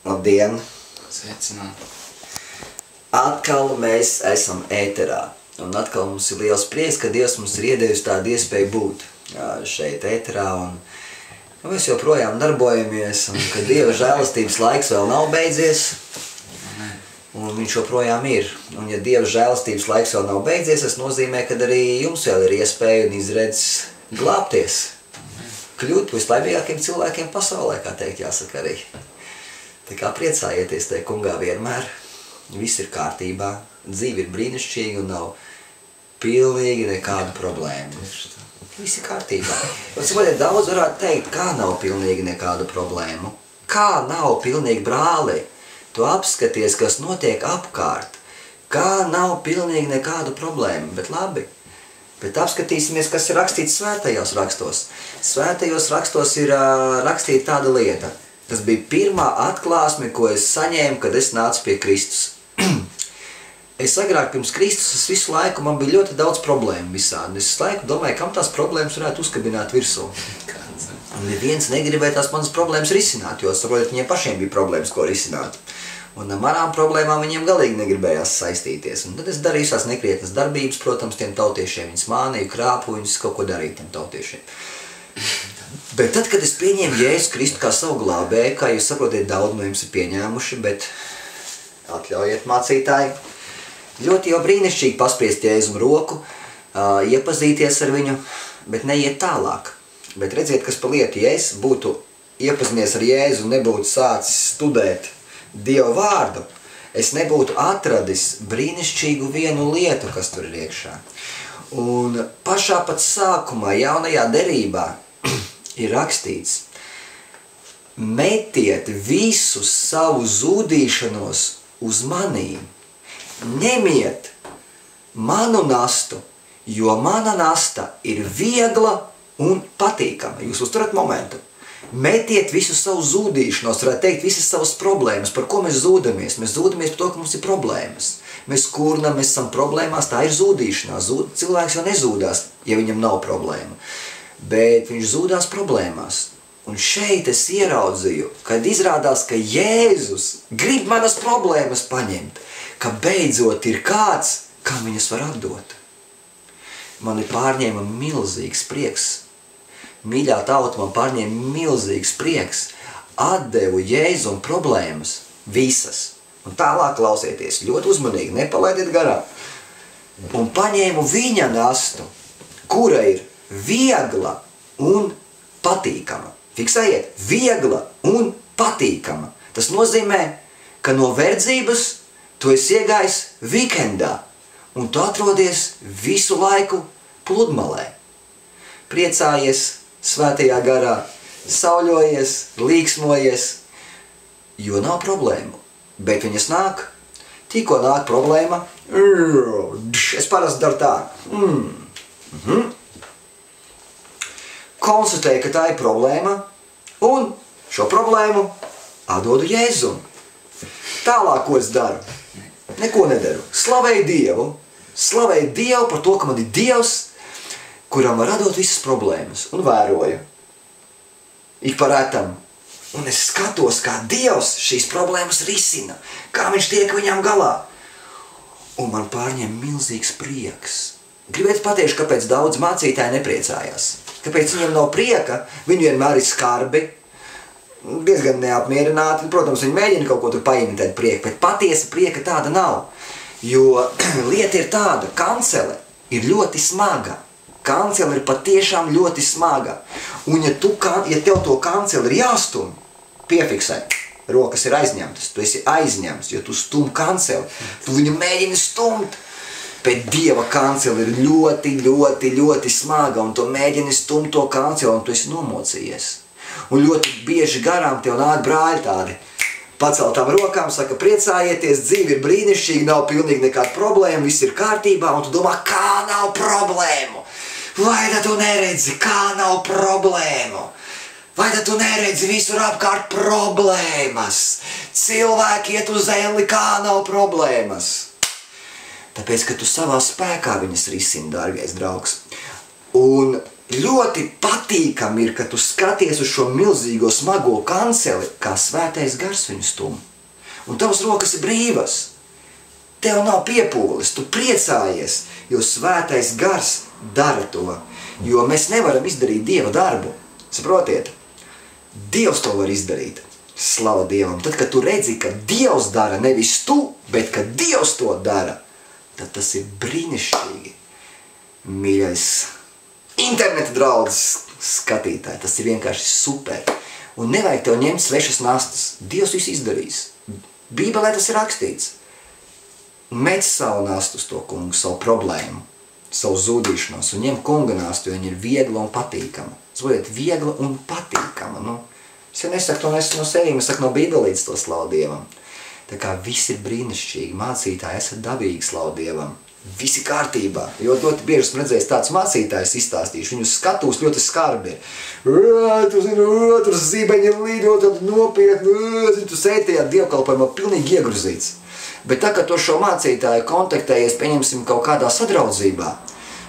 Labdien! Sveicināti! Atkal mēs esam ēterā. Un atkal mums ir liels prieks, ka Dievs mums ir iedevis tādu iespēju būt šeit ēterā. Un mēs joprojām darbojamies, un ka Dieva žēlastības laiks vēl nav beidzies. Un viņš joprojām ir. Un ja Dieva žēlastības laiks vēl nav beidzies, tas nozīmē, ka arī jums vēl ir iespēja un izredzes glābties. Kļūt vislaimīgākiem cilvēkiem pasaulē, kā teikt, jāsaka arī. Tā kā priecājieties tajā kungā vienmēr. Viss ir kārtībā, dzīve ir brīnišķīga un nav pilnīgi nekāda problēma. Viss ir kārtībā. Daudz varētu teikt, kā nav pilnīgi nekāda problēma. Kā nav pilnīgi brāli? Tu apskaties, kas notiek apkārt. Kā nav pilnīgi nekāda problēma. Bet labi. Bet apskatīsimies, kas ir rakstīts svētajos rakstos. Svētajos rakstos ir rakstīta tāda lieta. Tas bija pirmā atklāsme, ko es saņēmu, kad es nācu pie Kristus. Es agrāk pirms Kristus visu laiku man bija ļoti daudz problēmu visādi. Es visu laiku domāju, kam tās problēmas varētu uzkabināt virsū. Un neviens negribēja tās manas problēmas risināt, jo saprotiet, viņiem pašiem bija problēmas, ko risināt. Un ar manām problēmām viņiem galīgi negribējās saistīties. Un tad es darīju tās nekrietnas darbības, protams, tiem tautiešiem. Viņus mānīju, krāpu, viņus kaut ko darīju tiem tautiešiem. Bet tad, kad es pieņēmu Jēzu Kristu kā savu glābēju, kā jūs saprotiet, daudz no jums ir pieņēmuši, bet atļaujiet mācītāji, ļoti jau brīnišķīgi paspriest Jēzum roku, iepazīties ar viņu, bet neiet tālāk. Bet redziet, kas pa lietu, ja es būtu iepazinies ar Jēzu un nebūtu sācis studēt Dieva vārdu, es nebūtu atradis brīnišķīgu vienu lietu, kas tur ir iekšā. Un pašā pat sākumā, jaunajā derībā, ir rakstīts, metiet visu savu zūdīšanos uz manīm. Ņemiet manu nastu, jo mana nasta ir viegla un patīkama. Jūs uzturat momentu. Metiet visu savu zūdīšanos, varētu teikt, visas savas problēmas. Par ko mēs zūdamies? Mēs zūdamies par to, ka mums ir problēmas. Mēs kurnam, mēs esam problēmās, tā ir zūdīšanās. Cilvēks jau nezūdās, ja viņam nav problēma. Bet viņš zūdās problēmās. Un šeit es ieraudzīju, kad izrādās, ka Jēzus grib manas problēmas paņemt, ka beidzot ir kāds, kam viņas var atdot. Mani pārņēma milzīgs prieks. Mīļā tauta man pārņēma milzīgs prieks. Atdevu Jēzum problēmas visas. Un tālāk klausieties, ļoti uzmanīgi, nepalaidiet garām. Un paņēmu viņa nastu, kura ir viegla un patīkama. Fiksējiet, viegla un patīkama. Tas nozīmē, ka no verdzības tu esi iegājis vikendā, un tu atrodies visu laiku pludmalē. Priecājies svētajā garā, sauļojies, līksmojies, jo nav problēmu. Bet viņas nāk, tikko nāk problēma, es parasti daru tā. Konstatēju, ka tā ir problēma, un šo problēmu atdodu Jēzum. Tālāk, ko es daru? Neko nedaru. Slavēju Dievu. Slavēju Dievu par to, ka man ir Dievs, kuram var atdot visas problēmas. Un vēroju. Ik par retam. Un es skatos, kā Dievs šīs problēmas risina. Kā viņš tiek viņam galā. Un man pārņem milzīgs prieks. Gribētu pateikt, kāpēc daudz mācītāji nepriecājās. Kāpēc viņiem nav prieka, viņi vienmēr ir skarbi, diezgan neapmierināti. Protams, viņi mēģina kaut ko tur paimitēt prieku, bet patiesa prieka tāda nav. Jo lieta ir tāda, kancele ir ļoti smaga. Kancele ir patiešām ļoti smaga. Un ja tev to kanceli ir jāstum, piefiksē, rokas ir aizņemtas, tu esi aizņemts, jo tu stum kanceli, tu viņu mēģini stumt. Bet Dieva kancele ir ļoti, ļoti, ļoti smaga, un tu mēģini stumt to kanceli, un tu esi nomocījies. Un ļoti bieži garām tev nāk brāļi tādi paceltām rokām, saka, priecājieties, dzīve ir brīnišķīga, nav pilnīgi nekāda problēma, viss ir kārtībā, un tu domā, kā nav problēmu? Vai tad tu neredzi, kā nav problēmu? Vai tad tu neredzi visur apkārt problēmas? Cilvēki iet uz elli, kā nav problēmas? Tāpēc, ka tu savā spēkā viņas risini, dārgais draugs. Un Ļoti patīkami ir, ka tu skaties uz šo milzīgo smago kanceli, kā svētais gars viņu stum. Un tavas rokas ir brīvas. Tev nav piepūles, tu priecājies, jo svētais gars dara to. Jo mēs nevaram izdarīt Dieva darbu. Saprotiet? Dievs to var izdarīt. Slava Dievam. Tad, kad tu redzi, ka Dievs dara, nevis tu, bet ka Dievs to dara, tad tas ir brīnišķīgi. Mīļais interneta draugs skatītāji, tas ir vienkārši super. Un nevajag tev ņemt svešas nastas. Dievs visu izdarīs. Bībelē tas ir rakstīts. Met savu nastu uz to kungu, savu problēmu, savu zudīšanos, un ņem kunga nastu, jo viņa ir viegla un patīkama. Saprotiet, viegla un patīkama. Es jau nesaku to no sevīm, es saku no Bībelītes to slavu Dievam. Tā kā viss ir brīnišķīgi, mācītāji, esat dabīgi slavu Dievam. Visi kārtībā, jo ļoti bieži esmu redzējis tāds mācītājs izstāstīšu, viņus skatūs ļoti skarbi. Tur zībeņi ir līdo, tad nopietni, tu sēdi tajā dievkalpojumā pilnīgi iegruzīts. Bet tā, ka to šo mācītāju kontaktējies, pieņemsim kaut kādā sadraudzībā,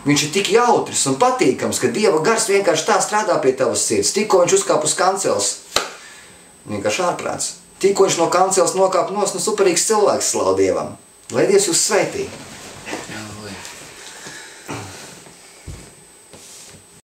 viņš ir tik jautrs un patīkams, ka Dieva gars vienkārši tā strādā pie tavas sirds. Tikko viņš uzkāp uz kanceles, vienkārši ārprāts. Tikko viņš no kanceles nokāp nos, superīgs cilvēks, slavu Dievam. Lai Dievs jūs svētī!